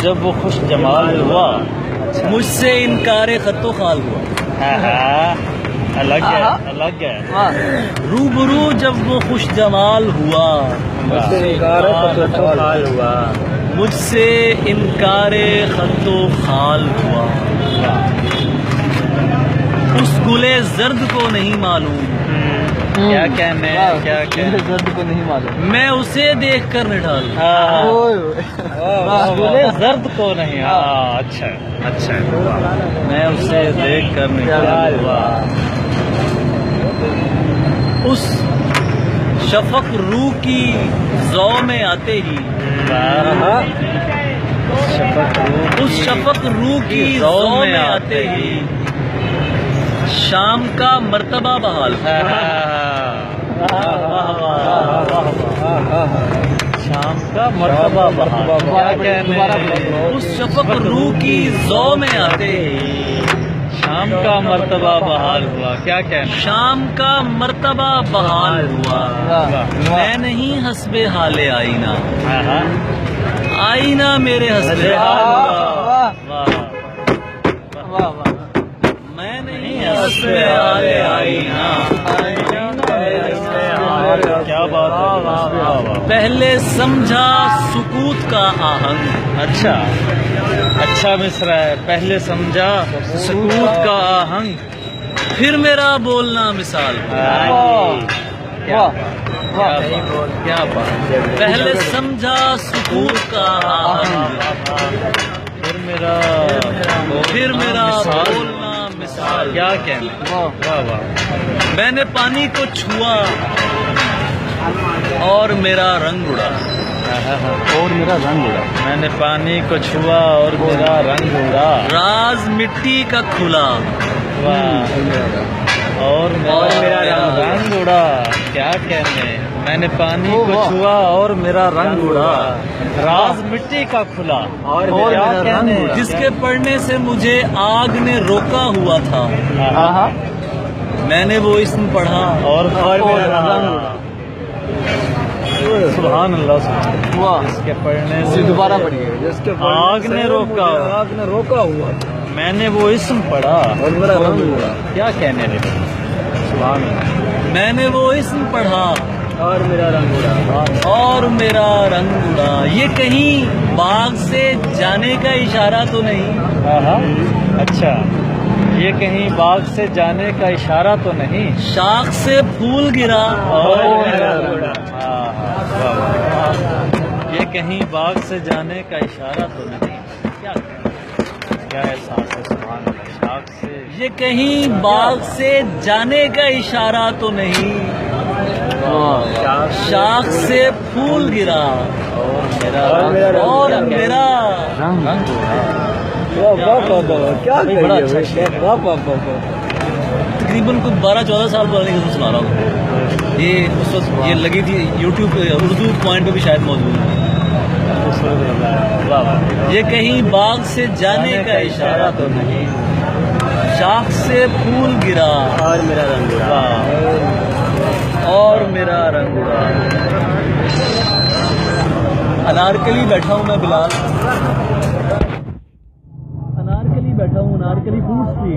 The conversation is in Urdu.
جب وہ خوش جمال ہوا مجھ سے انکار خط و خال ہوا. الگ ہے الگ ہے. روبرو جب وہ خوش جمال ہوا مجھ سے انکار خط و خال ہوا. اس گلے زرد کو نہیں معلوم کیا کہنے کیا کہنے زرد کو نہیں معلوم. میں اسے دیکھ کر نٹھال. گلے زرد کو نہیں. اچھا اچھا. میں اسے دیکھ کر نٹھال ہوا. اس شفق روح کی ضو میں آتے ہی اس شفق روح کی ضو میں آتے ہی شام کا مرتبہ بحال. شام کا مرتبہ بحال. اس شفق روح کی ضو میں آتے ہی شام کا مرتبہ بحال ہوا. کیا کہنا شام کا مرتبہ بحال ہوا. میں نہیں حسب حال آئینہ آئینہ میرے حسب حال. میں نہیں حسب حال آئینہ کیا بات ہے. پہلے سمجھا سکوت کا آہنگ. اچھا اچھا مصرع ہے. پہلے سمجھا سکوت کا آہنگ پھر میرا بولنا مثال. کیا بات. پہلے سمجھا سکوت کا آہنگ پھر میرا بولنا مثال. کیا کہنا. واہ واہ. میں نے پانی کو چھوا اور میرا رنگ اڑا. اور میرا رنگ اڑا. میں نے پانی کو چھوا اور میرا رنگ اڑا. راز مٹی کا کھلا اور میرا رنگ اڑا. کیا کہنے. میں نے پانی کو چھوا اور میرا رنگ اڑا. راز مٹی کا کھلا اور میرا رنگ اڑا. جس کے پڑھنے سے مجھے آگ نے روکا ہوا تھا میں نے وہ اسم پڑھا اور میرا رنگ اڑا. سبحان اللہ سبحان اللہ. اس کے پڑھنے سے دوبارہ پڑھیے. جس کے آگ نے روکا ہوا میں نے وہ اسم پڑھا اور میرا رنگ اڑا. کیا کہنے لگے. سبحان اللہ. میں نے وہ اسم پڑھا اور میرا رنگ اڑا. اور میرا رنگ اڑا. یہ کہیں باغ سے جانے کا اشارہ تو نہیں. اچھا یہ کہیں باغ سے جانے کا اشارہ تو نہیں. شاخ سے پھول گرا اور میرا رنگ اڑا. یہ کہیں باغ سے جانے کا اشارہ تو نہیں. کیا احساس ہے. سبحان اللہ. شاخ سے یہ کہیں باغ سے جانے کا اشارہ تو نہیں. شاخ سے پھول گرا اور میرا رنگ تقریباً کچھ 12-14 سال پرانی غزل سنا رہا ہوں. یہ اس وقت یہ لگی تھی یوٹیوب پہ اردو پوائنٹ پہ بھی شاید موجود ہے. یہ کہیں باغ سے جانے کا اشارہ تو نہیں. شاخ سے پھول گرا اور میرا رنگ اڑا. اور میرا رنگ اڑا. انارکلی بیٹھا ہوں میں بلال. انارکلی بیٹھا ہوں. Anarkali food street.